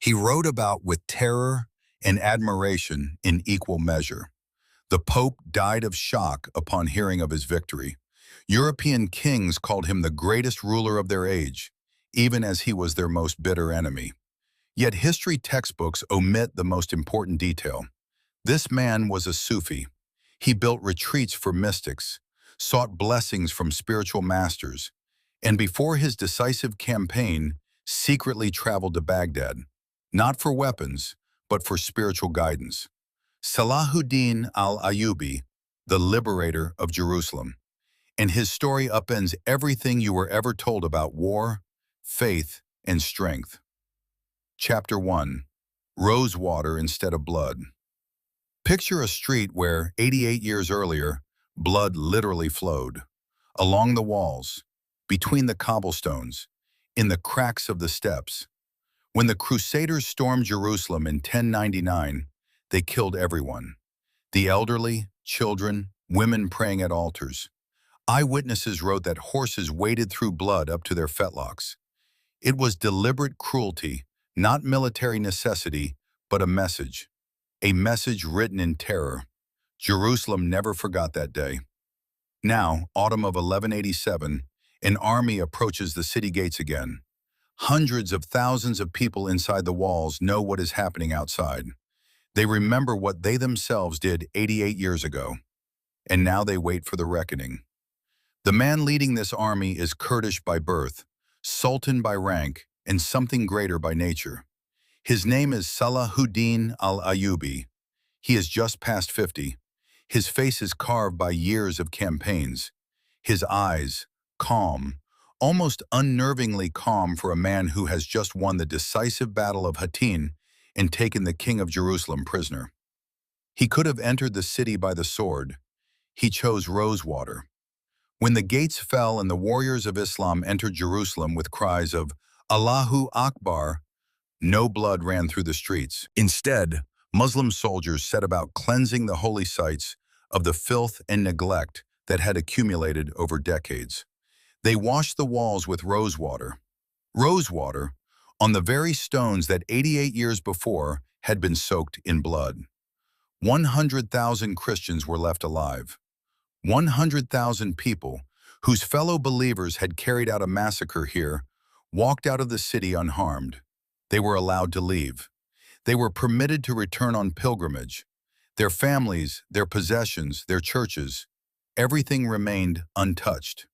he wrote about with terror and admiration in equal measure. The Pope died of shock upon hearing of his victory. European kings called him the greatest ruler of their age, even as he was their most bitter enemy. Yet history textbooks omit the most important detail. This man was a Sufi. He built retreats for mystics, sought blessings from spiritual masters, and before his decisive campaign, secretly traveled to Baghdad, not for weapons, but for spiritual guidance. Salahuddin al-Ayyubi, the liberator of Jerusalem. And his story upends everything you were ever told about war, faith, and strength. Chapter 1. Rose water instead of blood. Picture a street where, 88 years earlier, blood literally flowed. Along the walls, between the cobblestones, in the cracks of the steps. When the Crusaders stormed Jerusalem in 1099, they killed everyone. The elderly, children, women praying at altars. Eyewitnesses wrote that horses waded through blood up to their fetlocks. It was deliberate cruelty, not military necessity, but a message written in terror. Jerusalem never forgot that day. Now, autumn of 1187, an army approaches the city gates again. Hundreds of thousands of people inside the walls know what is happening outside. They remember what they themselves did 88 years ago, and now they wait for the reckoning. The man leading this army is Kurdish by birth, Sultan by rank, and something greater by nature. His name is Salahuddin al-Ayyubi. He is just past 50. His face is carved by years of campaigns. His eyes, calm, almost unnervingly calm for a man who has just won the decisive battle of Hattin and taken the king of Jerusalem prisoner. He could have entered the city by the sword. He chose rose water. When the gates fell and the warriors of Islam entered Jerusalem with cries of Allahu Akbar, no blood ran through the streets. Instead, Muslim soldiers set about cleansing the holy sites of the filth and neglect that had accumulated over decades. They washed the walls with rose water. Rose water on the very stones that 88 years before had been soaked in blood. 100,000 Christians were left alive. 100,000 people, whose fellow believers had carried out a massacre here, walked out of the city unharmed. They were allowed to leave. They were permitted to return on pilgrimage. Their families, their possessions, their churches, everything remained untouched.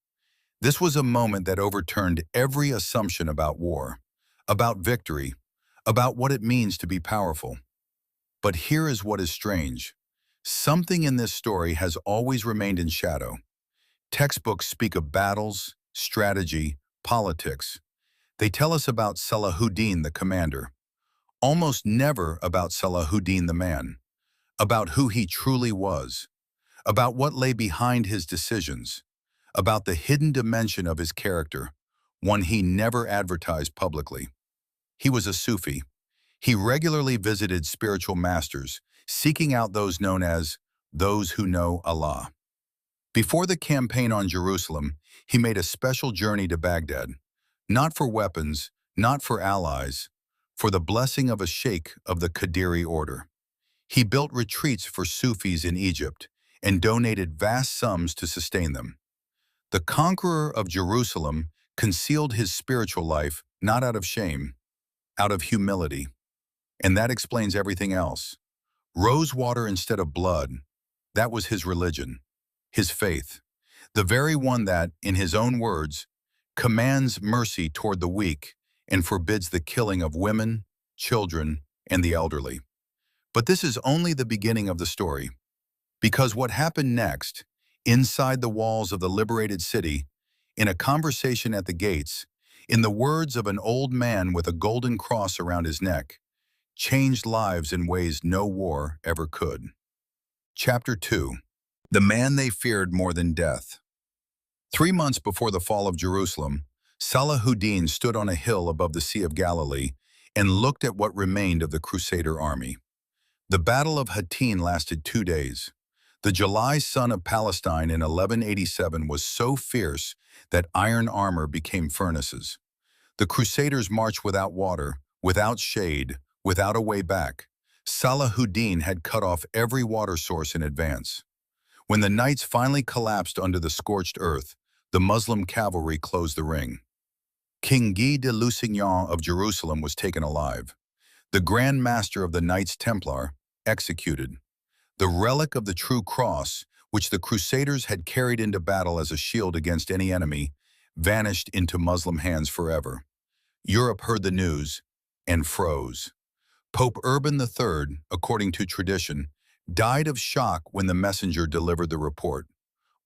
This was a moment that overturned every assumption about war, about victory, about what it means to be powerful. But here is what is strange. Something in this story has always remained in shadow. Textbooks speak of battles, strategy, politics. They tell us about Salahuddin the commander, almost never about Salahuddin the man, about who he truly was, about what lay behind his decisions, about the hidden dimension of his character, one he never advertised publicly. He was a Sufi. He regularly visited spiritual masters, seeking out those known as those who know Allah. Before the campaign on Jerusalem, he made a special journey to Baghdad, not for weapons, not for allies, for the blessing of a sheikh of the Qadiri order. He built retreats for Sufis in Egypt and donated vast sums to sustain them. The conqueror of Jerusalem concealed his spiritual life not out of shame, out of humility. And that explains everything else. Rose water instead of blood, that was his religion, his faith, the very one that, in his own words, commands mercy toward the weak and forbids the killing of women, children, and the elderly. But this is only the beginning of the story, because what happened next, inside the walls of the liberated city, in a conversation at the gates, in the words of an old man with a golden cross around his neck, changed lives in ways no war ever could. Chapter 2. The man they feared more than death. 3 months before the fall of Jerusalem, Salahuddin stood on a hill above the Sea of Galilee and looked at what remained of the Crusader army. The Battle of Hattin lasted 2 days. The July sun of Palestine in 1187 was so fierce that iron armor became furnaces. The Crusaders marched without water, without shade, without a way back. Salahuddin had cut off every water source in advance. When the knights finally collapsed under the scorched earth, the Muslim cavalry closed the ring. King Guy de Lusignan of Jerusalem was taken alive. The Grand Master of the Knights Templar, executed. The relic of the true cross, which the Crusaders had carried into battle as a shield against any enemy, vanished into Muslim hands forever. Europe heard the news and froze. Pope Urban III, according to tradition, died of shock when the messenger delivered the report.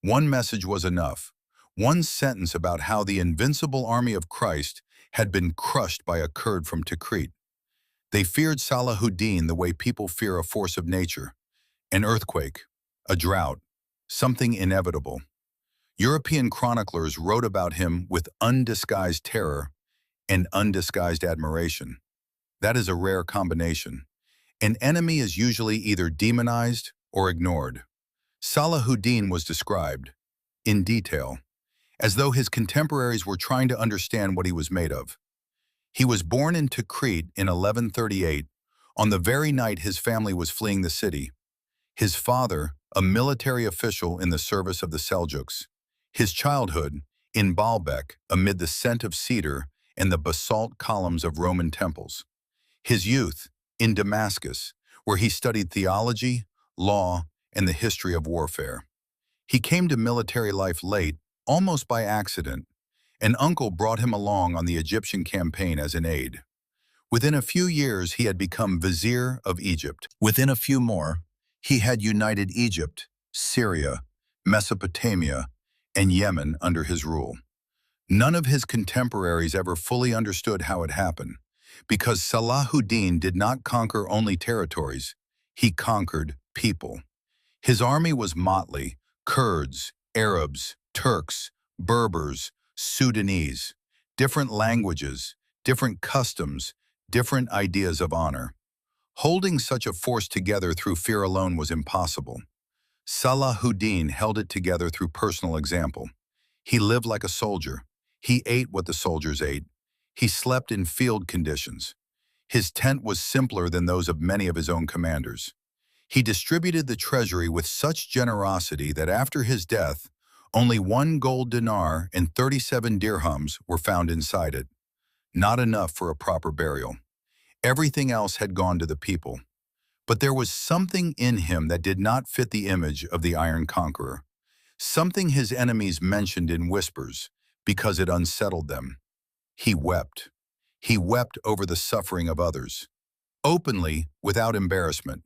One message was enough. One sentence about how the invincible army of Christ had been crushed by a Kurd from Tikrit. They feared Salahuddin the way people fear a force of nature. An earthquake, a drought, something inevitable. European chroniclers wrote about him with undisguised terror and undisguised admiration. That is a rare combination. An enemy is usually either demonized or ignored. Salahuddin was described, in detail, as though his contemporaries were trying to understand what he was made of. He was born in Tikrit in 1138, on the very night his family was fleeing the city. His father, a military official in the service of the Seljuks. His childhood, in Baalbek, amid the scent of cedar and the basalt columns of Roman temples. His youth, in Damascus, where he studied theology, law, and the history of warfare. He came to military life late, almost by accident. An uncle brought him along on the Egyptian campaign as an aide. Within a few years, he had become vizier of Egypt. Within a few more, he had united Egypt, Syria, Mesopotamia, and Yemen under his rule. None of his contemporaries ever fully understood how it happened, because Salahuddin did not conquer only territories, he conquered people. His army was motley: Kurds, Arabs, Turks, Berbers, Sudanese, different languages, different customs, different ideas of honor. Holding such a force together through fear alone was impossible. Salahuddin held it together through personal example. He lived like a soldier. He ate what the soldiers ate. He slept in field conditions. His tent was simpler than those of many of his own commanders. He distributed the treasury with such generosity that after his death, only 1 gold dinar and 37 dirhams were found inside it. Not enough for a proper burial. Everything else had gone to the people. But there was something in him that did not fit the image of the Iron Conqueror. Something his enemies mentioned in whispers, because it unsettled them. He wept. He wept over the suffering of others. Openly, without embarrassment.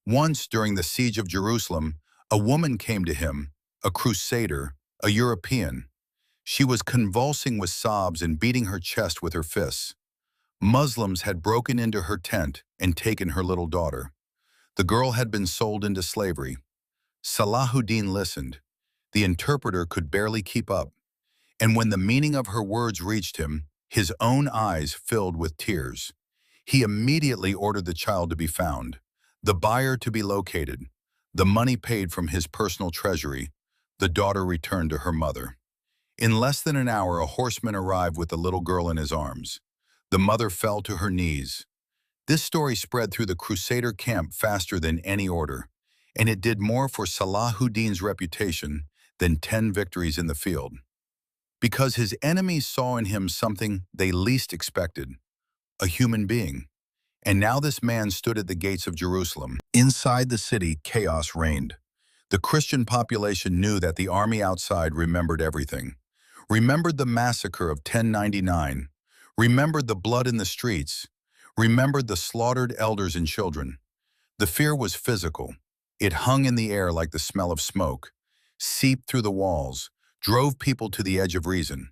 Once, during the siege of Jerusalem, a woman came to him, a Crusader, a European. She was convulsing with sobs and beating her chest with her fists. Muslims had broken into her tent and taken her little daughter. The girl had been sold into slavery. Salahuddin listened. The interpreter could barely keep up. And when the meaning of her words reached him, his own eyes filled with tears. He immediately ordered the child to be found, the buyer to be located, the money paid from his personal treasury, the daughter returned to her mother. In less than an hour, a horseman arrived with the little girl in his arms. The mother fell to her knees. This story spread through the Crusader camp faster than any order, and it did more for Salahuddin's reputation than 10 victories in the field. Because his enemies saw in him something they least expected, a human being. And now this man stood at the gates of Jerusalem. Inside the city, chaos reigned. The Christian population knew that the army outside remembered everything. Remembered the massacre of 1099. Remembered the blood in the streets. Remembered the slaughtered elders and children. The fear was physical. It hung in the air like the smell of smoke, seeped through the walls, drove people to the edge of reason.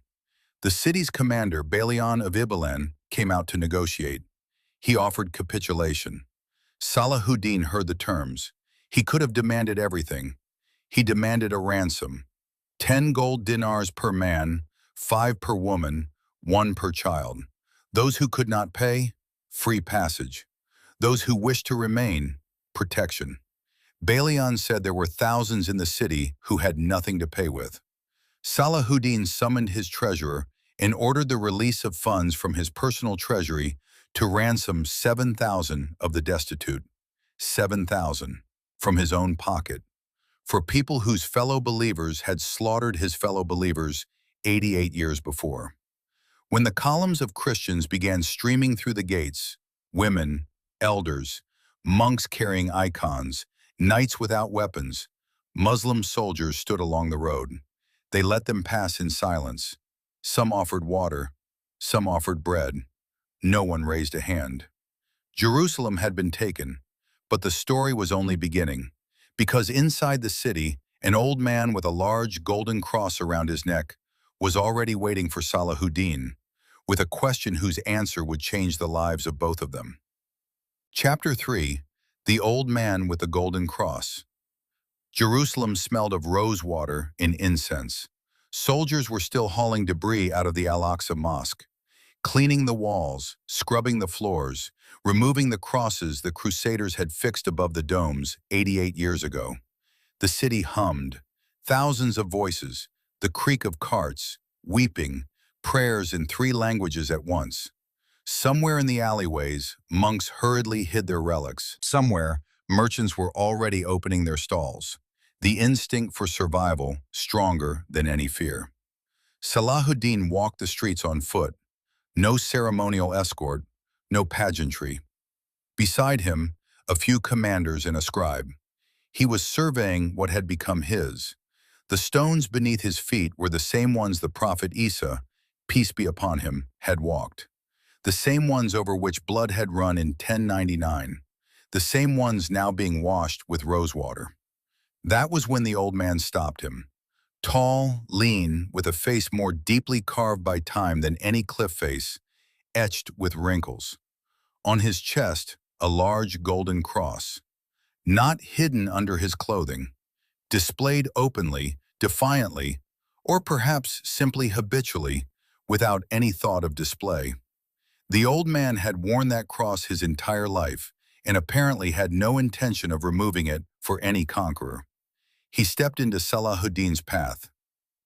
The city's commander, Balian of Ibelin, came out to negotiate. He offered capitulation. Salahuddin heard the terms. He could have demanded everything. He demanded a ransom. 10 gold dinars per man, 5 per woman, 1 per child. Those who could not pay, free passage. Those who wished to remain, protection. Balian said there were thousands in the city who had nothing to pay with. Salahuddin summoned his treasurer and ordered the release of funds from his personal treasury to ransom 7,000 of the destitute, 7,000 from his own pocket, for people whose fellow believers had slaughtered his fellow believers 88 years before. When the columns of Christians began streaming through the gates, women, elders, monks carrying icons, knights without weapons, Muslim soldiers stood along the road. They let them pass in silence. Some offered water, some offered bread. No one raised a hand. Jerusalem had been taken, but the story was only beginning, because inside the city, an old man with a large golden cross around his neck was already waiting for Salahuddin, with a question whose answer would change the lives of both of them. Chapter 3: The Old Man with the Golden Cross. Jerusalem smelled of rose water and incense. Soldiers were still hauling debris out of the Al-Aqsa Mosque, cleaning the walls, scrubbing the floors, removing the crosses the Crusaders had fixed above the domes 88 years ago. The city hummed, thousands of voices, the creak of carts, weeping, prayers in 3 languages at once. Somewhere in the alleyways, monks hurriedly hid their relics. Somewhere, merchants were already opening their stalls, the instinct for survival stronger than any fear. Salahuddin walked the streets on foot, no ceremonial escort, no pageantry. Beside him, a few commanders and a scribe. He was surveying what had become his. The stones beneath his feet were the same ones the prophet Isa, peace be upon him, had walked. The same ones over which blood had run in 1099. The same ones now being washed with rosewater. That was when the old man stopped him. Tall, lean, with a face more deeply carved by time than any cliff face, etched with wrinkles. On his chest, a large golden cross. Not hidden under his clothing, displayed openly, defiantly, or perhaps simply habitually, without any thought of display. The old man had worn that cross his entire life, and apparently had no intention of removing it for any conqueror. He stepped into Salahuddin's path.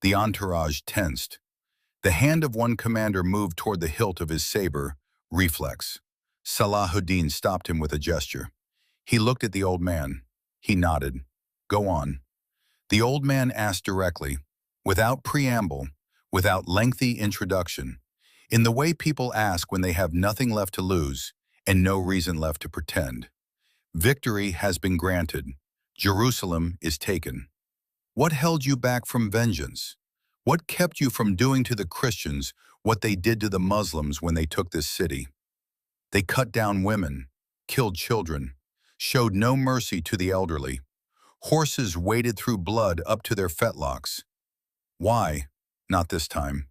The entourage tensed. The hand of one commander moved toward the hilt of his saber, reflex. Salahuddin stopped him with a gesture. He looked at the old man. He nodded. "Go on." The old man asked directly, without preamble, without lengthy introduction, in the way people ask when they have nothing left to lose and no reason left to pretend. "Victory has been granted. Jerusalem is taken. What held you back from vengeance? What kept you from doing to the Christians what they did to the Muslims when they took this city? They cut down women, killed children, showed no mercy to the elderly. Horses waded through blood up to their fetlocks. Why not this time?"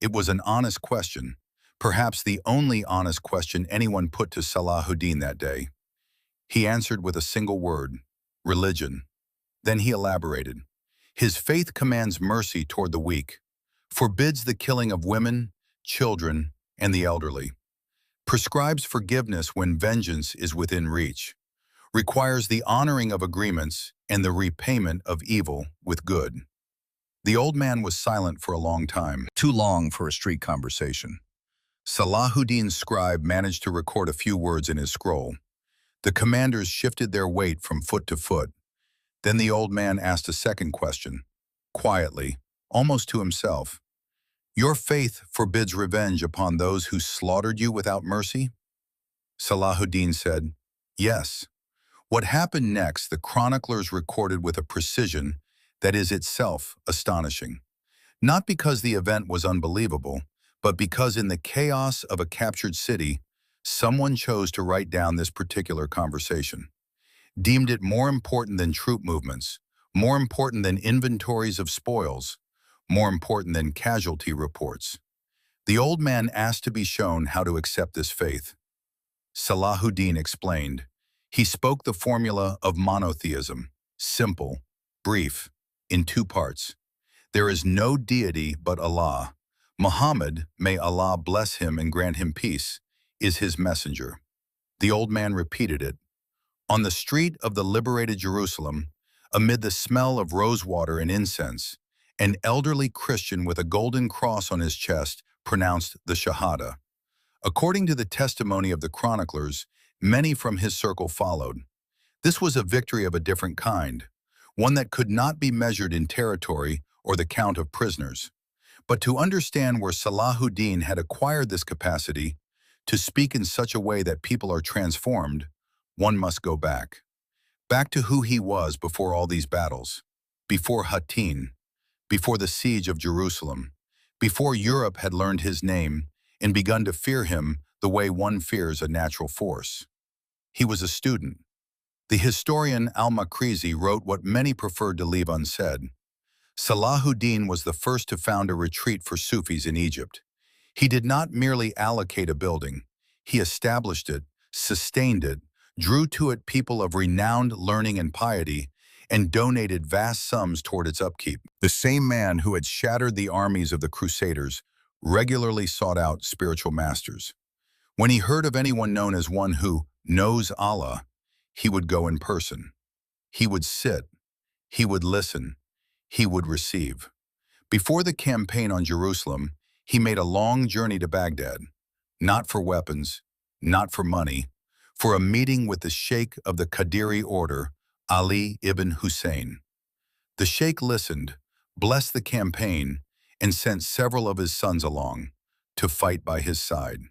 It was an honest question, perhaps the only honest question anyone put to Salahuddin that day. He answered with a single word: religion. Then he elaborated. His faith commands mercy toward the weak, forbids the killing of women, children, and the elderly, prescribes forgiveness when vengeance is within reach, requires the honoring of agreements and the repayment of evil with good. The old man was silent for a long time, too long for a street conversation. Salahuddin's scribe managed to record a few words in his scroll. The commanders shifted their weight from foot to foot. Then the old man asked a second question, quietly, almost to himself. "Your faith forbids revenge upon those who slaughtered you without mercy?" Salahuddin said, "Yes." What happened next, the chroniclers recorded with a precision that is itself astonishing. Not because the event was unbelievable, but because in the chaos of a captured city, someone chose to write down this particular conversation, deemed it more important than troop movements, more important than inventories of spoils, more important than casualty reports. The old man asked to be shown how to accept this faith. Salahuddin explained. He spoke the formula of monotheism, simple, brief, in 2 parts. There is no deity but Allah. Muhammad, may Allah bless him and grant him peace, is his messenger. The old man repeated it. On the street of the liberated Jerusalem, amid the smell of rosewater and incense, an elderly Christian with a golden cross on his chest pronounced the Shahada. According to the testimony of the chroniclers, many from his circle followed. This was a victory of a different kind, one that could not be measured in territory or the count of prisoners. But to understand where Salahuddin had acquired this capacity to speak in such a way that people are transformed, one must go back. Back to who he was before all these battles, before Hattin, before the siege of Jerusalem, before Europe had learned his name and begun to fear him the way one fears a natural force. He was a student. The historian al-Makrizi wrote what many preferred to leave unsaid. Salahuddin was the first to found a retreat for Sufis in Egypt. He did not merely allocate a building. He established it, sustained it, drew to it people of renowned learning and piety, and donated vast sums toward its upkeep. The same man who had shattered the armies of the Crusaders regularly sought out spiritual masters. When he heard of anyone known as one who knows Allah, he would go in person. He would sit. He would listen. He would receive. Before the campaign on Jerusalem, he made a long journey to Baghdad, not for weapons, not for money, for a meeting with the sheikh of the Qadiri order, Ali ibn Hussein. The sheikh listened, blessed the campaign, and sent several of his sons along to fight by his side.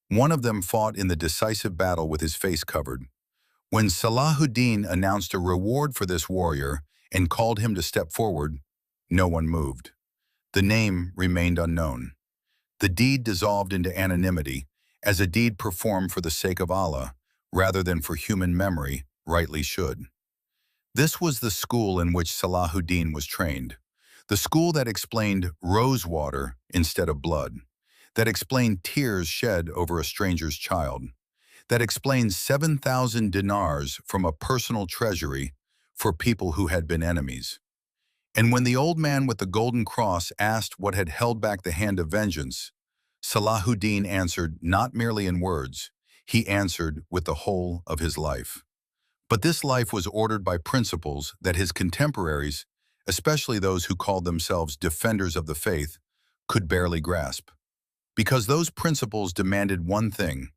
One of them fought in the decisive battle with his face covered. When Salahuddin announced a reward for this warrior and called him to step forward, no one moved. The name remained unknown. The deed dissolved into anonymity, as a deed performed for the sake of Allah, rather than for human memory, rightly should. This was the school in which Salahuddin was trained, the school that explained rose water instead of blood, that explained tears shed over a stranger's child, that explained 7,000 dinars from a personal treasury for people who had been enemies. And when the old man with the golden cross asked what had held back the hand of vengeance, Salahuddin answered not merely in words, he answered with the whole of his life. But this life was ordered by principles that his contemporaries, especially those who called themselves defenders of the faith, could barely grasp. Because those principles demanded one thing: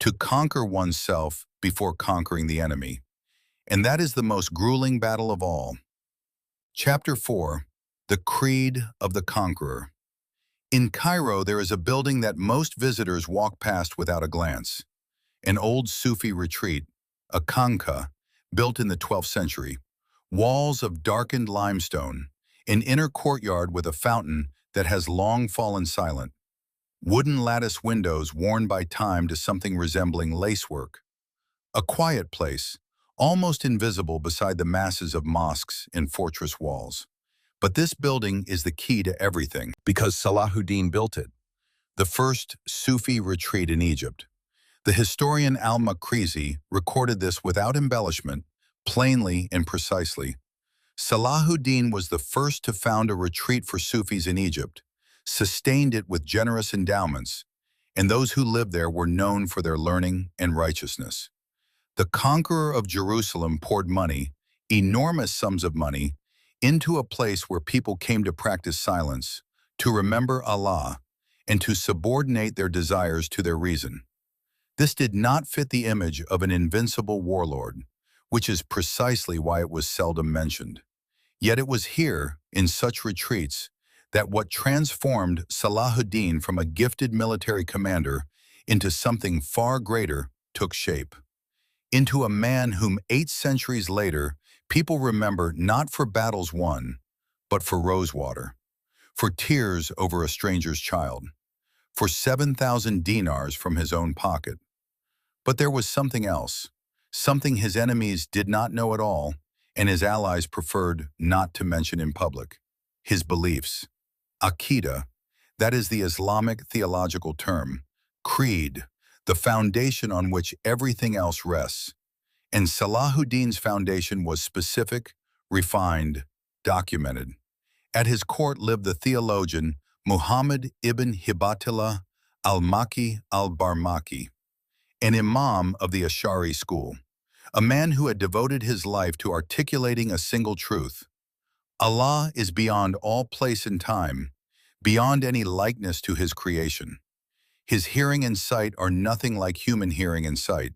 to conquer oneself before conquering the enemy. And that is the most grueling battle of all. Chapter 4. The Creed of the Conqueror. In Cairo, there is a building that most visitors walk past without a glance. An old Sufi retreat, a khanqa, built in the 12th century. Walls of darkened limestone, an inner courtyard with a fountain that has long fallen silent. Wooden lattice windows worn by time to something resembling lacework. A quiet place, almost invisible beside the masses of mosques and fortress walls. But this building is the key to everything, because Salahuddin built it. The first Sufi retreat in Egypt. The historian al-Makrizi recorded this without embellishment, plainly and precisely. Salahuddin was the first to found a retreat for Sufis in Egypt, sustained it with generous endowments, and those who lived there were known for their learning and righteousness. The conqueror of Jerusalem poured money, enormous sums of money, into a place where people came to practice silence, to remember Allah, and to subordinate their desires to their reason. This did not fit the image of an invincible warlord, which is precisely why it was seldom mentioned. Yet it was here, in such retreats, that what transformed Salahuddin from a gifted military commander into something far greater took shape. Into a man whom 8 centuries later, people remember not for battles won, but for rosewater, for tears over a stranger's child, for 7,000 dinars from his own pocket. But there was something else, something his enemies did not know at all, and his allies preferred not to mention in public: his beliefs. Aqidah, that is the Islamic theological term, creed, the foundation on which everything else rests. And Salahuddin's foundation was specific, refined, documented. At his court lived the theologian Muhammad ibn Hibatillah al-Makki al-Barmaki, an imam of the Ash'ari school, a man who had devoted his life to articulating a single truth: Allah is beyond all place and time, beyond any likeness to his creation. His hearing and sight are nothing like human hearing and sight.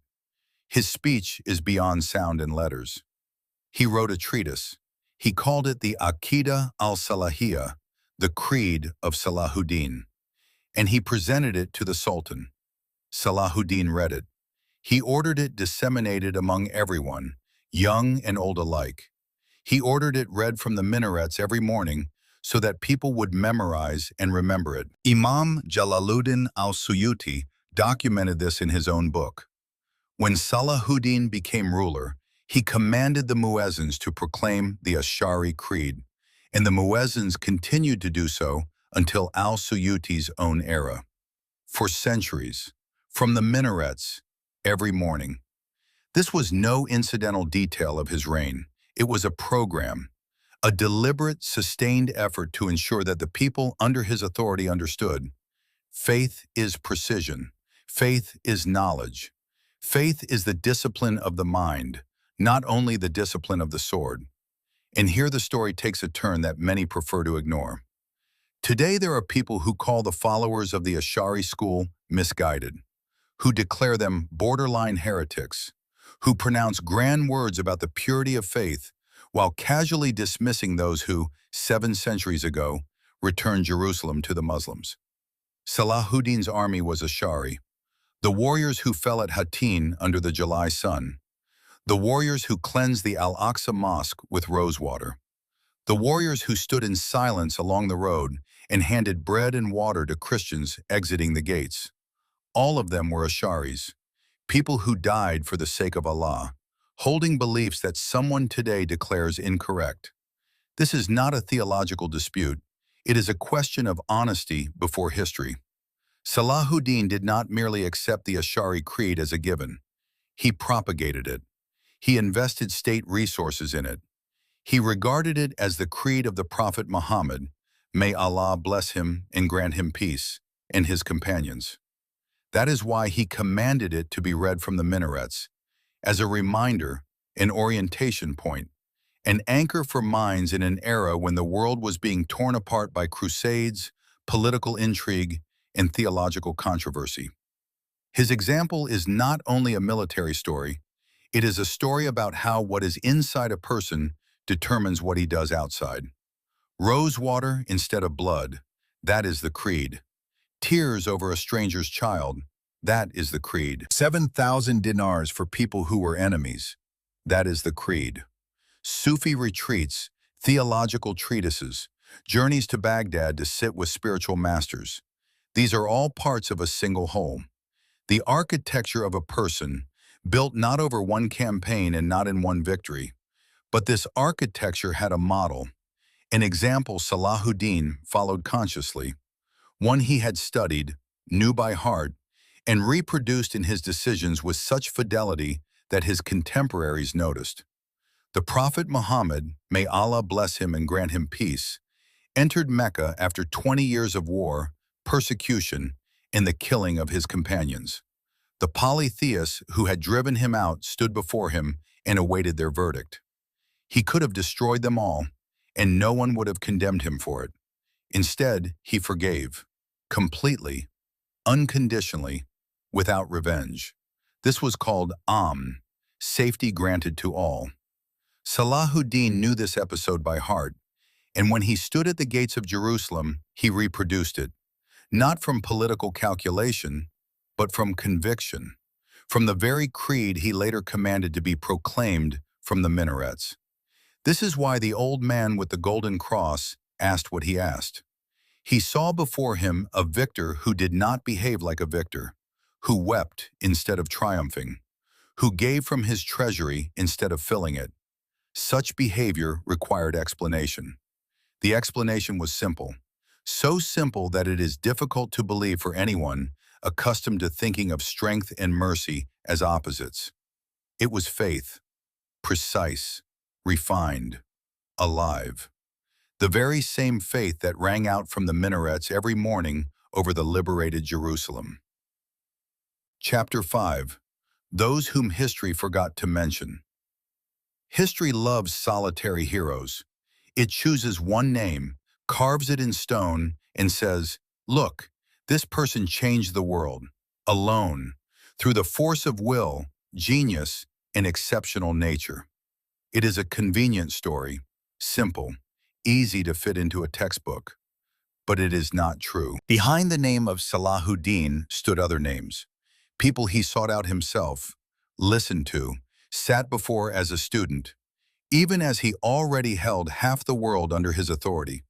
His speech is beyond sound and letters. He wrote a treatise. He called it the Aqidah al-Salahiyya, the Creed of Salahuddin, and he presented it to the Sultan. Salahuddin read it. He ordered it disseminated among everyone, young and old alike. He ordered it read from the minarets every morning so that people would memorize and remember it. Imam Jalaluddin al-Suyuti documented this in his own book. When Salahuddin became ruler, he commanded the muezzins to proclaim the Ash'ari Creed, and the muezzins continued to do so until al-Suyuti's own era. For centuries, from the minarets, every morning. This was no incidental detail of his reign. It was a program, a deliberate, sustained effort to ensure that the people under his authority understood. Faith is precision. Faith is knowledge. Faith is the discipline of the mind, not only the discipline of the sword. And here the story takes a turn that many prefer to ignore. Today there are people who call the followers of the Ash'ari school misguided, who declare them borderline heretics, who pronounce grand words about the purity of faith while casually dismissing those who, 7 centuries ago, returned Jerusalem to the Muslims. Salahuddin's army was Ash'ari, the warriors who fell at Hattin under the July sun, the warriors who cleansed the Al-Aqsa Mosque with rosewater, the warriors who stood in silence along the road and handed bread and water to Christians exiting the gates. All of them were Ash'aris, people who died for the sake of Allah, holding beliefs that someone today declares incorrect. This is not a theological dispute. It is a question of honesty before history. Salahuddin did not merely accept the Ash'ari Creed as a given. He propagated it. He invested state resources in it. He regarded it as the creed of the Prophet Muhammad, may Allah bless him and grant him peace, and his companions. That is why he commanded it to be read from the minarets, as a reminder, an orientation point, an anchor for minds in an era when the world was being torn apart by crusades, political intrigue, and theological controversy. His example is not only a military story, it is a story about how what is inside a person determines what he does outside. Rosewater instead of blood, that is the creed. Tears over a stranger's child, that is the creed. 7,000 dinars for people who were enemies, that is the creed. Sufi retreats, theological treatises, journeys to Baghdad to sit with spiritual masters. These are all parts of a single whole. The architecture of a person, built not over one campaign and not in one victory, but this architecture had a model, an example Salahuddin followed consciously, one he had studied, knew by heart, and reproduced in his decisions with such fidelity that his contemporaries noticed. The Prophet Muhammad, may Allah bless him and grant him peace, entered Mecca after 20 years of war, persecution, and the killing of his companions. The polytheists who had driven him out stood before him and awaited their verdict. He could have destroyed them all, and no one would have condemned him for it. Instead, he forgave, completely, unconditionally, without revenge. This was called Amn, safety granted to all. Salahuddin knew this episode by heart, and when he stood at the gates of Jerusalem, he reproduced it, not from political calculation, but from conviction, from the very creed he later commanded to be proclaimed from the minarets. This is why the old man with the golden cross asked what he asked. He saw before him a victor who did not behave like a victor, who wept instead of triumphing, who gave from his treasury instead of filling it. Such behavior required explanation. The explanation was simple, so simple that it is difficult to believe for anyone accustomed to thinking of strength and mercy as opposites. It was faith, precise, refined, alive. The very same faith that rang out from the minarets every morning over the liberated Jerusalem. Chapter 5. Those whom history forgot to mention. History loves solitary heroes. It chooses one name, carves it in stone, and says, "Look, This person changed the world, alone, through the force of will, genius, and exceptional nature. It is a convenient story, simple, easy to fit into a textbook, but it is not true. Behind the name of Salahuddin stood other names, people he sought out himself, listened to, sat before as a student, even as he already held half the world under his authority.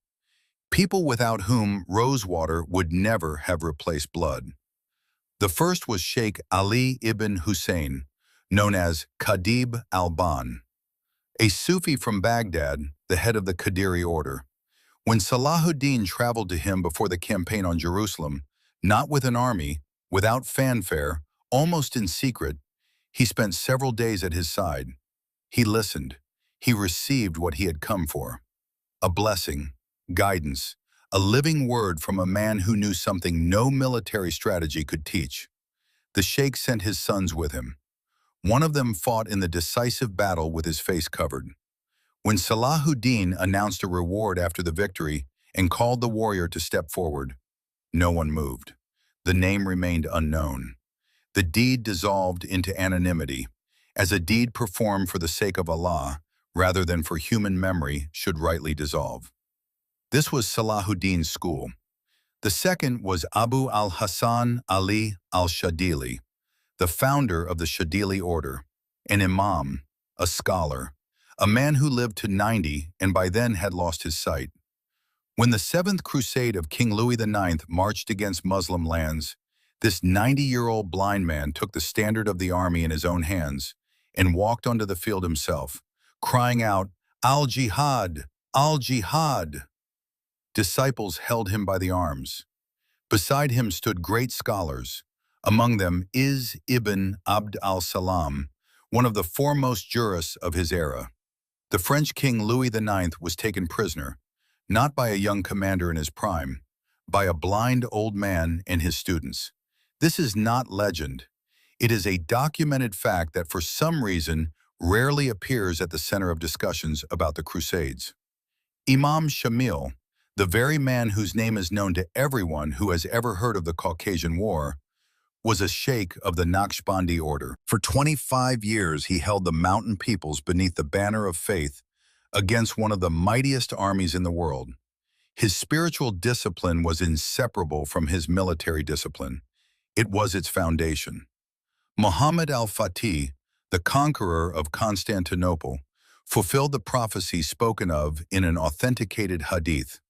People without whom rosewater would never have replaced blood. The first was Sheikh Ali ibn Hussein, known as Qadib al-Ban, a Sufi from Baghdad, the head of the Qadiri order. When Salahuddin traveled to him before the campaign on Jerusalem, not with an army, without fanfare, almost in secret, he spent several days at his side. He listened. He received what he had come for. A blessing, guidance, a living word from a man who knew something no military strategy could teach. The sheikh sent his sons with him. One of them fought in the decisive battle with his face covered. When Salahuddin announced a reward after the victory and called the warrior to step forward, no one moved. The name remained unknown. The deed dissolved into anonymity, as a deed performed for the sake of Allah, rather than for human memory, should rightly dissolve. This was Salahuddin's school. The second was Abu al-Hasan Ali al-Shadili, the founder of the Shadili order, an imam, a scholar, a man who lived to 90 and by then had lost his sight. When the Seventh Crusade of King Louis IX marched against Muslim lands, this 90-year-old blind man took the standard of the army in his own hands and walked onto the field himself, crying out, "Al-Jihad! Al-Jihad!" Disciples held him by the arms. Beside him stood great scholars, among them Izz ibn Abd al-Salam, one of the foremost jurists of his era. The French King Louis IX was taken prisoner, not by a young commander in his prime, by a blind old man and his students. This is not legend. It is a documented fact that for some reason rarely appears at the center of discussions about the Crusades. Imam Shamil, the very man whose name is known to everyone who has ever heard of the Caucasian War, was a sheikh of the Naqshbandi order. For 25 years, he held the mountain peoples beneath the banner of faith against one of the mightiest armies in the world. His spiritual discipline was inseparable from his military discipline. It was its foundation. Muhammad al-Fatih, the conqueror of Constantinople, fulfilled the prophecy spoken of in an authenticated hadith.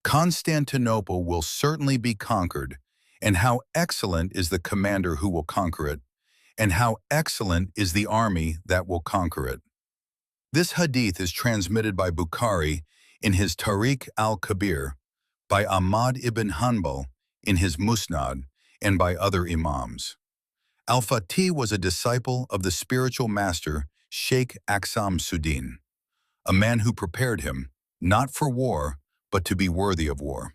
Constantinople will certainly be conquered, and how excellent is the commander who will conquer it, and how excellent is the army that will conquer it. This hadith is transmitted by Bukhari in his Tariq al-Kabir, by Ahmad ibn Hanbal in his Musnad, and by other imams. Al-Fatih was a disciple of the spiritual master Sheikh Aksam Suddin, a man who prepared him, not for war, but to be worthy of war.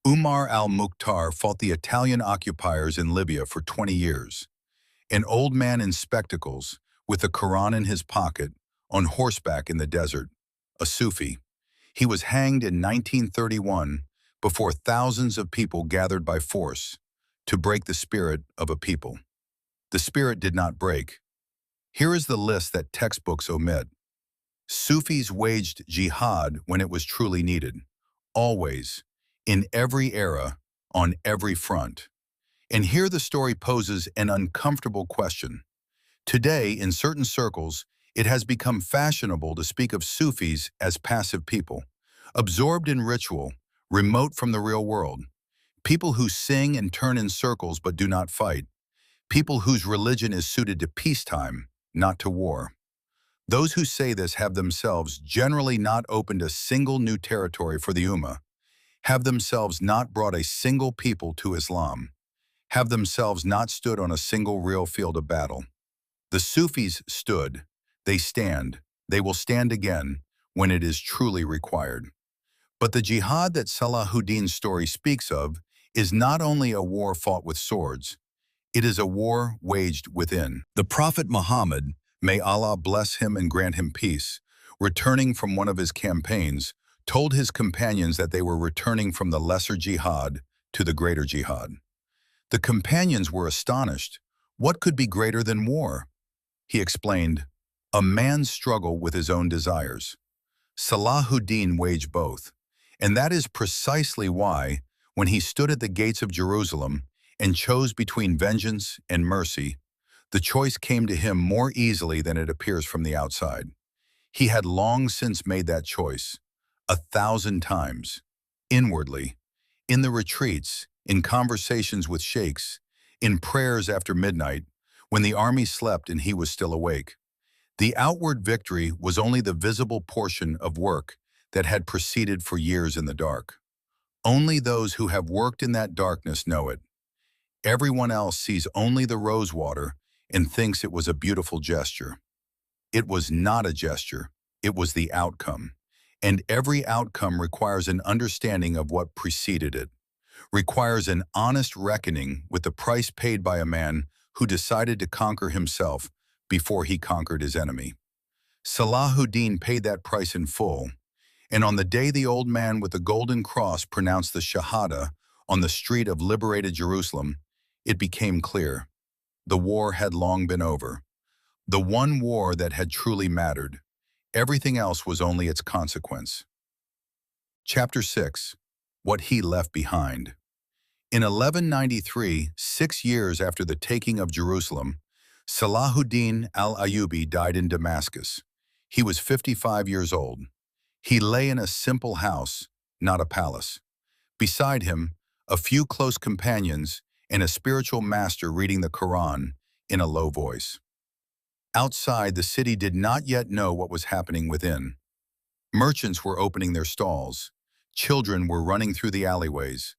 Umar al-Mukhtar fought the Italian occupiers in Libya for 20 years. An old man in spectacles, with the Quran in his pocket, on horseback in the desert, a Sufi. He was hanged in 1931 before thousands of people gathered by force to break the spirit of a people. The spirit did not break. Here is the list that textbooks omit. Sufis waged jihad when it was truly needed, always, in every era, on every front. And here the story poses an uncomfortable question. Today, in certain circles, it has become fashionable to speak of Sufis as passive people, absorbed in ritual, remote from the real world, people who sing and turn in circles but do not fight, people whose religion is suited to peacetime, not to war. Those who say this have themselves generally not opened a single new territory for the Ummah, have themselves not brought a single people to Islam, have themselves not stood on a single real field of battle. The Sufis stood, they stand, they will stand again when it is truly required. But the jihad that Salahuddin's story speaks of is not only a war fought with swords, it is a war waged within. The Prophet Muhammad, may Allah bless him and grant him peace, returning from one of his campaigns, told his companions that they were returning from the lesser jihad, to the greater jihad. The companions were astonished. What could be greater than war? He explained, a man's struggle with his own desires. Salahuddin waged both, and that is precisely why, when he stood at the gates of Jerusalem and chose between vengeance and mercy, the choice came to him more easily than it appears from the outside. He had long since made that choice, 1,000 times, inwardly, in the retreats, in conversations with sheikhs, in prayers after midnight, when the army slept and he was still awake. The outward victory was only the visible portion of work that had proceeded for years in the dark. Only those who have worked in that darkness know it. Everyone else sees only the rosewater and thinks it was a beautiful gesture. It was not a gesture, it was the outcome. And every outcome requires an understanding of what preceded it, requires an honest reckoning with the price paid by a man who decided to conquer himself before he conquered his enemy. Salahuddin paid that price in full, and on the day the old man with the golden cross pronounced the Shahada on the street of liberated Jerusalem, it became clear. The war had long been over. The one war that had truly mattered. Everything else was only its consequence. Chapter 6. What he left behind. In 1193, 6 years after the taking of Jerusalem, Salahuddin al-Ayyubi died in Damascus. He was 55 years old. He lay in a simple house, not a palace. Beside him, a few close companions and a spiritual master reading the Quran in a low voice. Outside, the city did not yet know what was happening within. Merchants were opening their stalls. Children were running through the alleyways.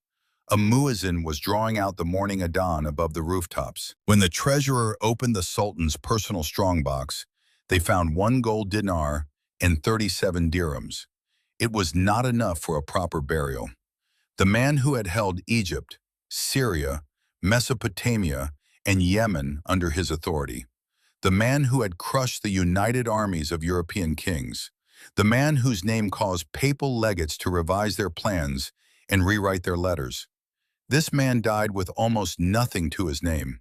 A muezzin was drawing out the morning adhan above the rooftops. When the treasurer opened the Sultan's personal strongbox, they found 1 gold dinar and 37 dirhams. It was not enough for a proper burial. The man who had held Egypt, Syria, Mesopotamia, and Yemen under his authority. The man who had crushed the united armies of European kings. The man whose name caused papal legates to revise their plans and rewrite their letters. This man died with almost nothing to his name,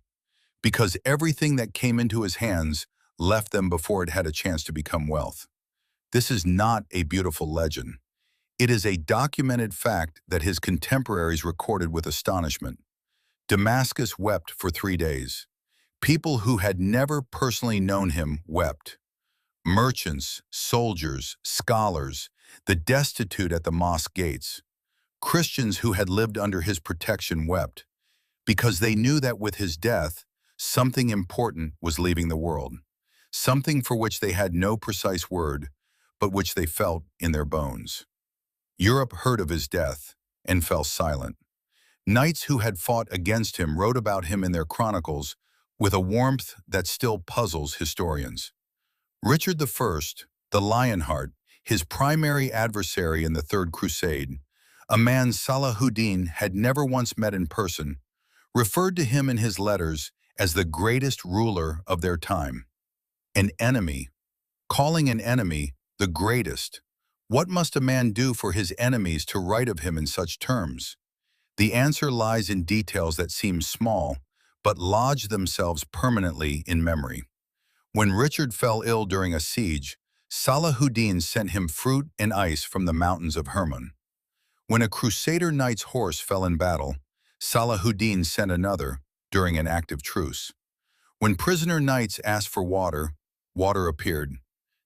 because everything that came into his hands left them before it had a chance to become wealth. This is not a beautiful legend. It is a documented fact that his contemporaries recorded with astonishment. Damascus wept for 3 days. People who had never personally known him wept. Merchants, soldiers, scholars, the destitute at the mosque gates. Christians who had lived under his protection wept, because they knew that with his death, something important was leaving the world, something for which they had no precise word, but which they felt in their bones. Europe heard of his death and fell silent. Knights who had fought against him wrote about him in their chronicles with a warmth that still puzzles historians. Richard I, the Lionheart, his primary adversary in the Third Crusade, a man Salahuddin had never once met in person, referred to him in his letters as the greatest ruler of their time. An enemy. Calling an enemy the greatest. What must a man do for his enemies to write of him in such terms? The answer lies in details that seem small, but lodge themselves permanently in memory. When Richard fell ill during a siege, Salahuddin sent him fruit and ice from the mountains of Hermon. When a Crusader knight's horse fell in battle, Salahuddin sent another during an active truce. When prisoner knights asked for water, water appeared.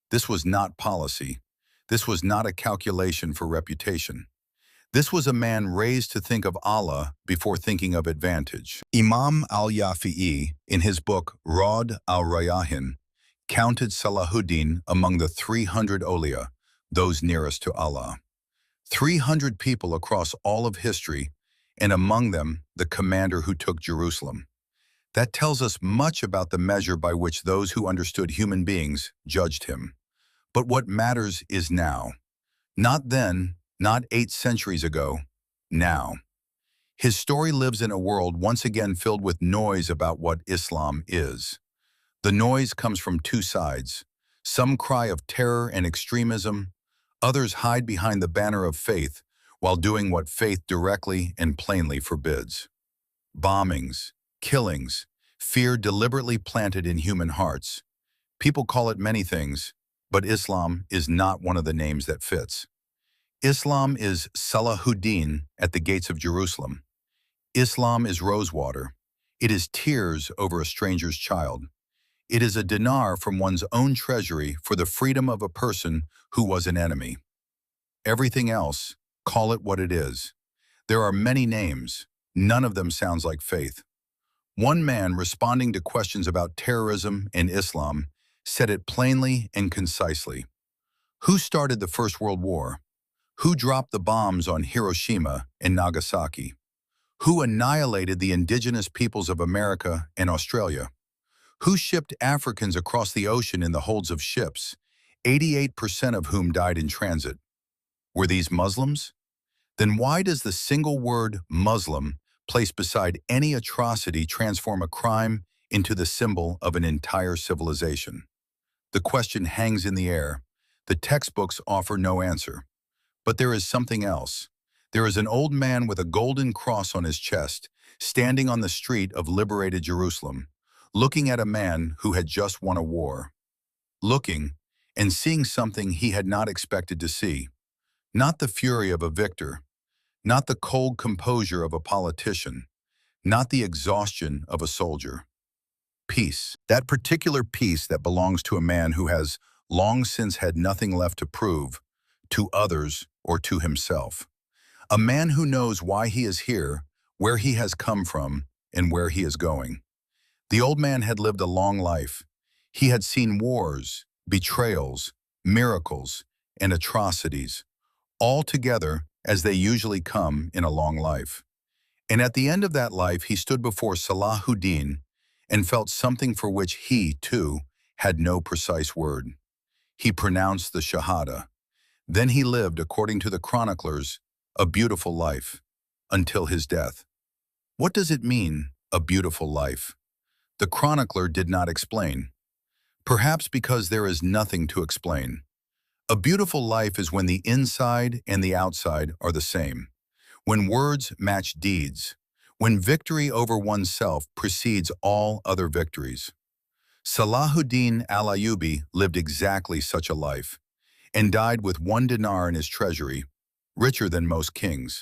This was not policy. This was not a calculation for reputation. This was a man raised to think of Allah before thinking of advantage. Imam al-Yafi'i, in his book Rad al-Rayahin, counted Salahuddin among the 300 awliya, those nearest to Allah. 300 people across all of history, and among them the commander who took Jerusalem. That tells us much about the measure by which those who understood human beings judged him. But what matters is now. Not then, not 8 centuries ago, now. His story lives in a world once again filled with noise about what Islam is. The noise comes from 2 sides. Some cry of terror and extremism. Others hide behind the banner of faith, while doing what faith directly and plainly forbids. Bombings, killings, fear deliberately planted in human hearts. People call it many things, but Islam is not one of the names that fits. Islam is Salahuddin at the gates of Jerusalem. Islam is rosewater. It is tears over a stranger's child. It is a dinar from one's own treasury for the freedom of a person who was an enemy. Everything else, call it what it is. There are many names. None of them sounds like faith. One man responding to questions about terrorism and Islam said it plainly and concisely. Who started the First World War? Who dropped the bombs on Hiroshima and Nagasaki? Who annihilated the indigenous peoples of America and Australia? Who shipped Africans across the ocean in the holds of ships, 88% of whom died in transit? Were these Muslims? Then why does the single word Muslim placed beside any atrocity transform a crime into the symbol of an entire civilization? The question hangs in the air. The textbooks offer no answer. But there is something else. There is an old man with a golden cross on his chest, standing on the street of liberated Jerusalem, looking at a man who had just won a war. Looking and seeing something he had not expected to see. Not the fury of a victor, not the cold composure of a politician, not the exhaustion of a soldier. Peace. That particular peace that belongs to a man who has long since had nothing left to prove, to others or to himself. A man who knows why he is here, where he has come from, and where he is going. The old man had lived a long life. He had seen wars, betrayals, miracles, and atrocities, all together as they usually come in a long life. And at the end of that life, he stood before Salahuddin and felt something for which he, too, had no precise word. He pronounced the Shahada. Then he lived, according to the chroniclers, a beautiful life, until his death. What does it mean, a beautiful life? The chronicler did not explain. Perhaps because there is nothing to explain. A beautiful life is when the inside and the outside are the same, when words match deeds, when victory over oneself precedes all other victories. Salahuddin al-Ayyubi lived exactly such a life, and died with 1 dinar in his treasury, richer than most kings.